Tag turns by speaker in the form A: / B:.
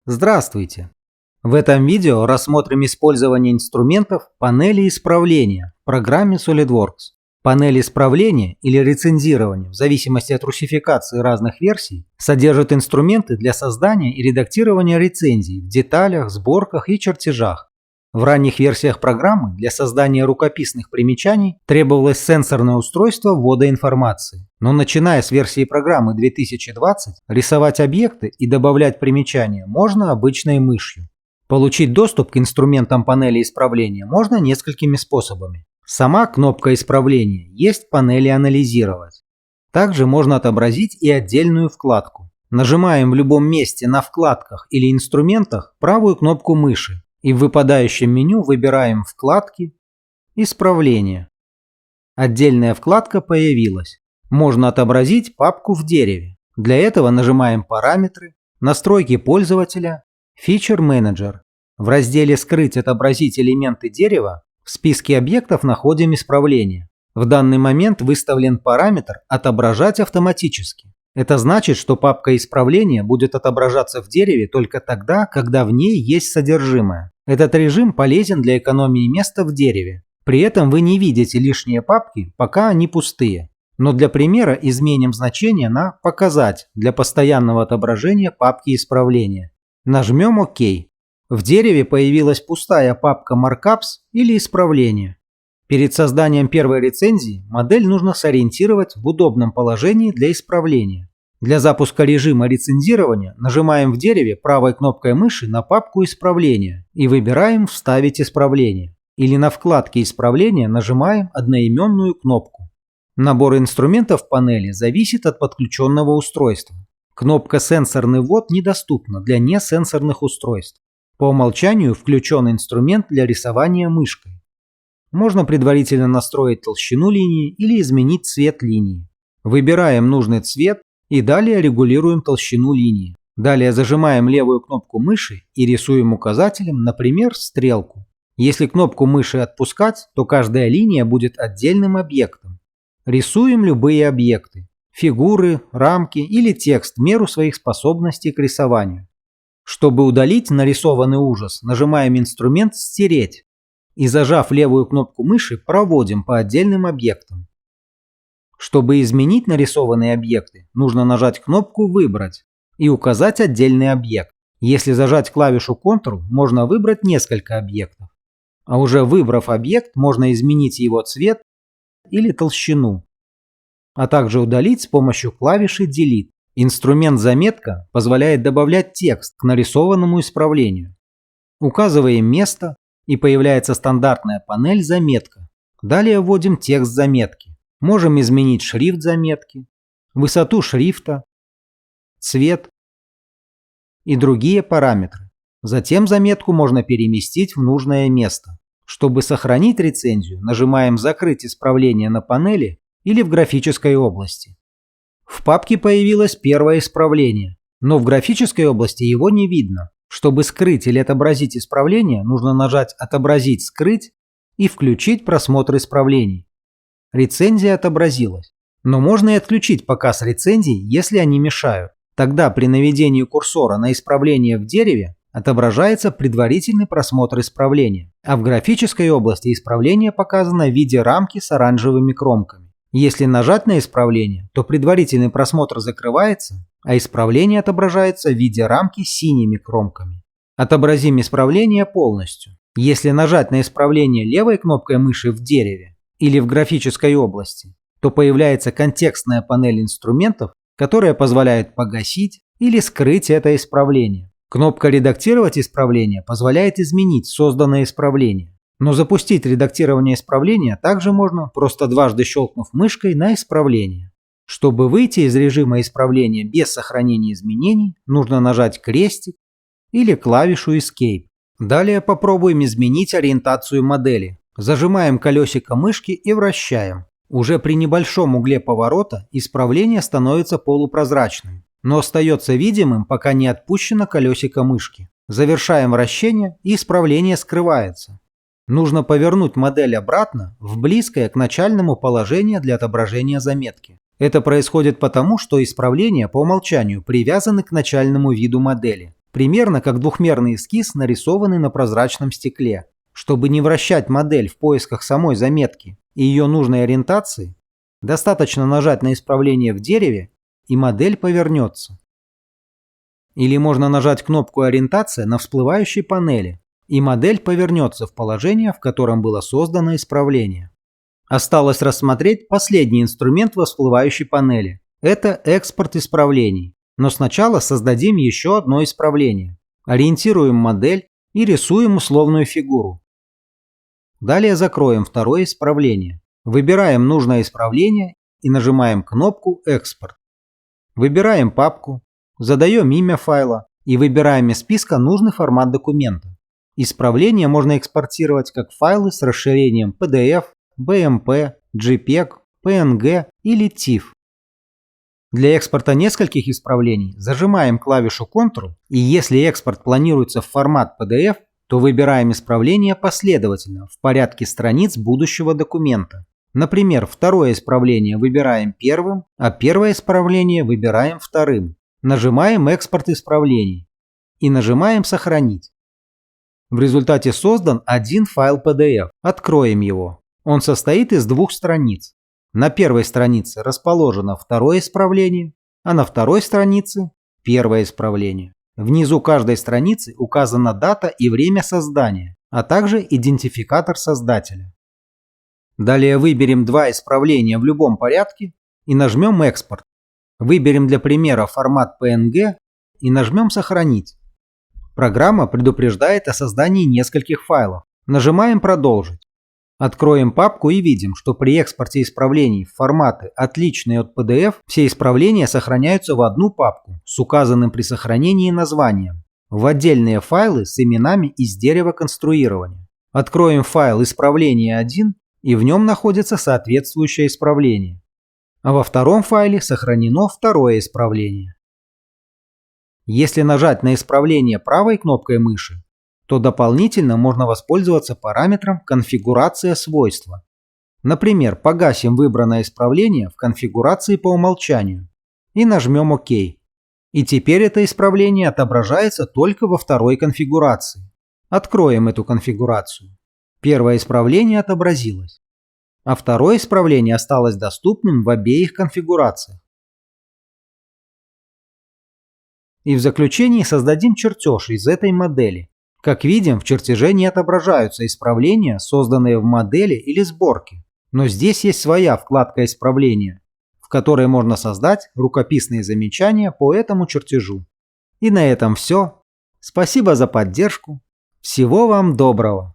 A: Здравствуйте! В этом видео рассмотрим использование инструментов панели исправления в программе SolidWorks. Панель исправления или рецензирования, в зависимости от русификации разных версий, содержат инструменты для создания и редактирования рецензий в деталях, сборках и чертежах. В ранних версиях программы для создания рукописных примечаний требовалось сенсорное устройство ввода информации. Но начиная с версии программы 2020, рисовать объекты и добавлять примечания можно обычной мышью. Получить доступ к инструментам панели исправления можно несколькими способами. Сама кнопка исправления есть в панели «Анализировать». Также можно отобразить и отдельную вкладку. Нажимаем в любом месте на вкладках или инструментах правую кнопку мыши и в выпадающем меню выбираем вкладки «Исправление». Отдельная вкладка появилась. Можно отобразить папку в дереве. Для этого нажимаем «Параметры», «Настройки пользователя», «Feature Manager». В разделе «Скрыть, отобразить элементы дерева» в списке объектов находим исправление. В данный момент выставлен параметр «Отображать автоматически». Это значит, что папка исправления будет отображаться в дереве только тогда, когда в ней есть содержимое. Этот режим полезен для экономии места в дереве. При этом вы не видите лишние папки, пока они пустые. Но для примера изменим значение на «Показать» для постоянного отображения папки исправления. Нажмем ОК. В дереве появилась пустая папка Markups или исправления. Перед созданием первой рецензии модель нужно сориентировать в удобном положении для исправления. Для запуска режима рецензирования нажимаем в дереве правой кнопкой мыши на папку исправления и выбираем «Вставить исправление». Или на вкладке исправления нажимаем одноименную кнопку. Набор инструментов в панели зависит от подключенного устройства. Кнопка «Сенсорный ввод» недоступна для несенсорных устройств. По умолчанию включен инструмент для рисования мышкой. Можно предварительно настроить толщину линии или изменить цвет линии. Выбираем нужный цвет и далее регулируем толщину линии. Далее зажимаем левую кнопку мыши и рисуем указателем, например, стрелку. Если кнопку мыши отпускать, то каждая линия будет отдельным объектом. Рисуем любые объекты – фигуры, рамки или текст в меру своих способностей к рисованию. Чтобы удалить нарисованный ужас, нажимаем инструмент «Стереть» и, зажав левую кнопку мыши, проводим по отдельным объектам. Чтобы изменить нарисованные объекты, нужно нажать кнопку «Выбрать» и указать отдельный объект. Если зажать клавишу Ctrl, можно выбрать несколько объектов. А уже выбрав объект, можно изменить его цвет или толщину, а также удалить с помощью клавиши Delete. Инструмент «Заметка» позволяет добавлять текст к нарисованному исправлению. Указываем место, и появляется стандартная панель «Заметка». Далее вводим текст заметки. Можем изменить шрифт заметки, высоту шрифта, цвет и другие параметры. Затем заметку можно переместить в нужное место. Чтобы сохранить рецензию, нажимаем «Закрыть исправление на панели» или в графической области. В папке появилось первое исправление, но в графической области его не видно. Чтобы скрыть или отобразить исправление, нужно нажать «Отобразить, скрыть» и включить просмотр исправлений. Рецензия отобразилась. Но можно и отключить показ рецензий, если они мешают. Тогда при наведении курсора на исправление в дереве отображается предварительный просмотр исправления, а в графической области исправление показано в виде рамки с оранжевыми кромками. Если нажать на исправление, то предварительный просмотр закрывается, а исправление отображается в виде рамки с синими кромками. Отобразим исправление полностью. Если нажать на исправление левой кнопкой мыши в дереве или в графической области, то появляется контекстная панель инструментов, которая позволяет погасить или скрыть это исправление. Кнопка «Редактировать исправление» позволяет изменить созданное исправление. Но запустить редактирование исправления также можно, просто дважды щелкнув мышкой на исправление. Чтобы выйти из режима исправления без сохранения изменений, нужно нажать крестик или клавишу Escape. Далее попробуем изменить ориентацию модели. Зажимаем колесико мышки и вращаем. Уже при небольшом угле поворота исправление становится полупрозрачным, но остается видимым, пока не отпущено колесико мышки. Завершаем вращение, и исправление скрывается. Нужно повернуть модель обратно в близкое к начальному положению для отображения заметки. Это происходит потому, что исправления по умолчанию привязаны к начальному виду модели. Примерно как двухмерный эскиз, нарисованный на прозрачном стекле. Чтобы не вращать модель в поисках самой заметки и ее нужной ориентации, достаточно нажать на исправление в дереве, и модель повернется. Или можно нажать кнопку ориентация на всплывающей панели, и модель повернется в положение, в котором было создано исправление. Осталось рассмотреть последний инструмент во всплывающей панели. Это экспорт исправлений. Но сначала создадим еще одно исправление. Ориентируем модель и рисуем условную фигуру. Далее закроем второе исправление. Выбираем нужное исправление и нажимаем кнопку «Экспорт». Выбираем папку, задаем имя файла и выбираем из списка нужный формат документа. Исправление можно экспортировать как файлы с расширением PDF, BMP, JPEG, PNG или TIFF. Для экспорта нескольких исправлений зажимаем клавишу Ctrl, и если экспорт планируется в формат PDF, то выбираем исправление последовательно в порядке страниц будущего документа. Например, второе исправление выбираем первым, а первое исправление выбираем вторым. Нажимаем «Экспорт исправлений» и нажимаем «Сохранить». В результате создан один файл PDF. Откроем его. Он состоит из двух страниц. На первой странице расположено второе исправление, а на второй странице – первое исправление. Внизу каждой страницы указана дата и время создания, а также идентификатор создателя. Далее выберем два исправления в любом порядке и нажмем «Экспорт». Выберем для примера формат PNG и нажмем «Сохранить». Программа предупреждает о создании нескольких файлов. Нажимаем «Продолжить». Откроем папку и видим, что при экспорте исправлений в форматы, отличные от PDF, все исправления сохраняются в одну папку с указанным при сохранении названием, в отдельные файлы с именами из дерева конструирования. Откроем файл «Исправление 1», и в нем находится соответствующее исправление. А во втором файле сохранено второе исправление. Если нажать на исправление правой кнопкой мыши, то дополнительно можно воспользоваться параметром «Конфигурация свойства». Например, погасим выбранное исправление в конфигурации по умолчанию и нажмем «Ок». И теперь это исправление отображается только во второй конфигурации. Откроем эту конфигурацию. Первое исправление отобразилось, а второе исправление осталось доступным в обеих конфигурациях. И в заключении создадим чертеж из этой модели. Как видим, в чертеже не отображаются исправления, созданные в модели или сборке. Но здесь есть своя вкладка «Исправления», в которой можно создать рукописные замечания по этому чертежу. И на этом все. Спасибо за поддержку. Всего вам доброго.